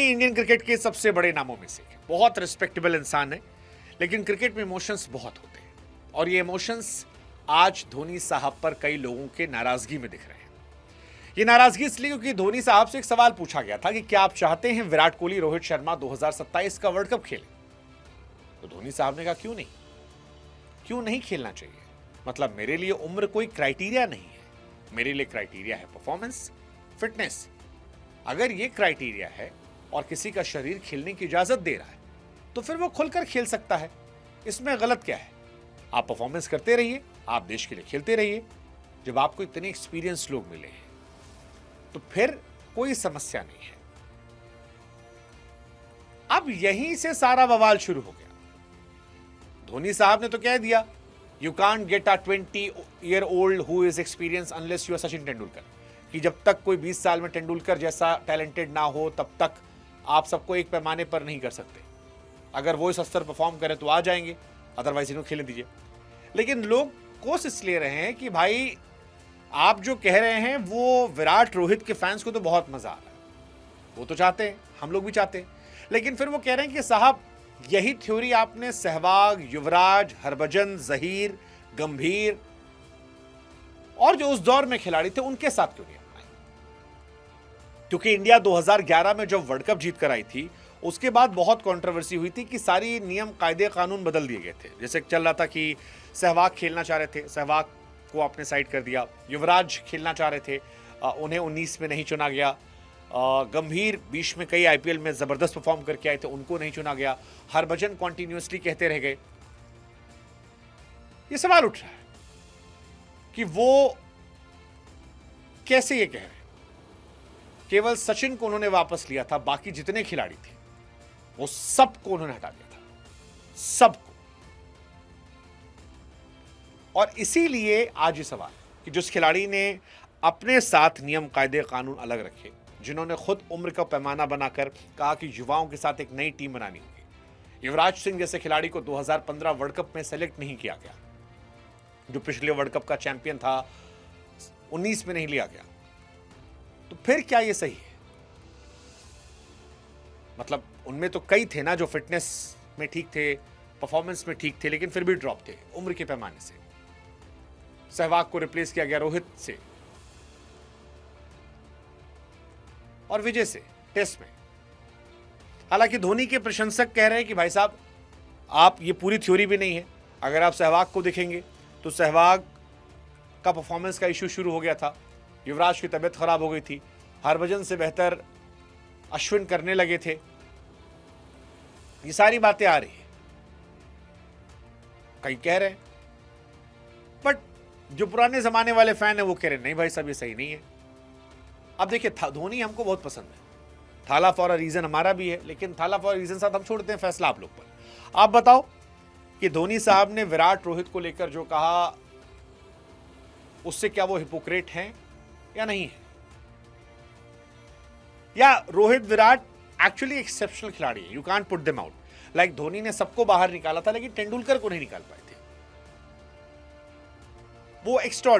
Dhoni Indian cricket के सबसे बड़े नामों में से है, बहुत रिस्पेक्टेबल इंसान है, लेकिन क्रिकेट में इमोशंस बहुत होते हैं और ये इमोशंस आज धोनी साहब पर कई लोगों के नाराजगी में दिख रहे हैं। ये नाराजगी इसलिए क्योंकि धोनी साहब से एक सवाल पूछा गया था कि क्या आप चाहते हैं विराट कोहली रोहित शर्मा 2027 का वर्ल्ड कप खेले? तो धोनी साहब ने कहा क्यों नहीं खेलना चाहिए। मतलब मेरे लिए उम्र कोई क्राइटेरिया नहीं है, मेरे लिए क्राइटेरिया है परफॉर्मेंस, फिटनेस। अगर ये क्राइटेरिया है और किसी का शरीर खेलने की इजाजत दे रहा है तो फिर वो खुलकर खेल सकता है, इसमें गलत क्या है? आप परफॉर्मेंस करते रहिए, आप देश के लिए खेलते रहिए। जब आपको इतने एक्सपीरियंस लोग मिले हैं तो फिर कोई समस्या नहीं है। अब यहीं से सारा बवाल शुरू हो गया। धोनी साहब ने तो कह दिया, you can't get a 20-year-old who is experience unless you are Sachin Tendulkar, कि जब तक कोई 20 साल में तेंदुलकर जैसा टैलेंटेड ना हो तब तक आप सबको एक पैमाने पर नहीं कर सकते। अगर वो इस स्तर परफॉर्म करे तो आ जाएंगे, अदरवाइज इनको खेलने दीजिए। लेकिन लोग कोशिश ले रहे हैं कि भाई आप जो कह रहे हैं वो विराट रोहित के फैंस को तो बहुत मजा आ रहा है, वो तो चाहते हैं, हम लोग भी चाहते हैं, लेकिन फिर वो कह रहे हैं कि साहब यही थ्योरी आपने सहवाग, युवराज, हरभजन, जहीर, गंभीर और जो उस दौर में खिलाड़ी थे उनके साथ क्यों नहीं अपनाई? क्योंकि इंडिया 2011 में जब वर्ल्ड कप जीत कर आई थी उसके बाद बहुत कंट्रोवर्सी हुई थी कि सारी नियम, कायदे, कानून बदल दिए गए थे। जैसे चल रहा था कि सहवाग खेलना चाह रहे थे, सहवाग को आपने साइड कर दिया। युवराज खेलना चाह रहे थे, उन्हें 19 में नहीं चुना गया। गंभीर 20 में कई आईपीएल में जबरदस्त परफॉर्म करके आए थे, उनको नहीं चुना गया। हरभजन कॉन्टिन्यूसली कहते रह गए। ये सवाल उठ रहा है कि वो कैसे ये कह रहे हैं। केवल सचिन को उन्होंने वापस लिया था, बाकी जितने खिलाड़ी थे वो सबको उन्होंने हटा दिया था, सबको। और इसीलिए आज ये सवाल कि जिस खिलाड़ी ने अपने साथ नियम, कायदे, कानून अलग रखे, जिन्होंने खुद उम्र का पैमाना बनाकर कहा कि युवाओं के साथ एक नई टीम बनानी होगी। युवराज सिंह जैसे खिलाड़ी को 2015 वर्ल्ड कप में सेलेक्ट नहीं किया गया, जो पिछले वर्ल्ड कप का चैंपियन था, 19 में नहीं लिया गया। तो फिर क्या ये सही है? मतलब उनमें तो कई थे ना जो फिटनेस में ठीक थे, परफॉर्मेंस में ठीक थे, लेकिन फिर भी ड्रॉप थे उम्र के पैमाने से। सहवाग को रिप्लेस किया गया रोहित से और विजय से टेस्ट में। हालांकि धोनी के प्रशंसक कह रहे हैं कि भाई साहब आप, ये पूरी थ्योरी भी नहीं है। अगर आप सहवाग को देखेंगे तो सहवाग का परफॉर्मेंस का इशू शुरू हो गया था, युवराज की तबीयत खराब हो गई थी, हरभजन से बेहतर अश्विन करने लगे थे। ये सारी बातें आ रही है, कई कह रहे हैं, बट जो पुराने जमाने वाले फैन है वो कह रहे हैं नहीं भाई साहब ये सही नहीं है। अब देखिए, धोनी हमको बहुत पसंद है, थाला फॉर अ रीजन हमारा भी है, लेकिन थाला फॉर अ रीजन साथ हम छोड़ते हैं, फैसला आप लोग पर। आप बताओ कि धोनी साहब ने विराट रोहित को लेकर जो कहा उससे क्या वो हिपोक्रेट हैं या नहीं है? या रोहित विराट एक्चुअली एक्सेप्शनल खिलाड़ी है, you can't put them out. Like Dhoni ने सबको बाहर निकाला था लेकिन तेंदुलकर को नहीं निकाल पाए थे, वो एक्स्ट्रा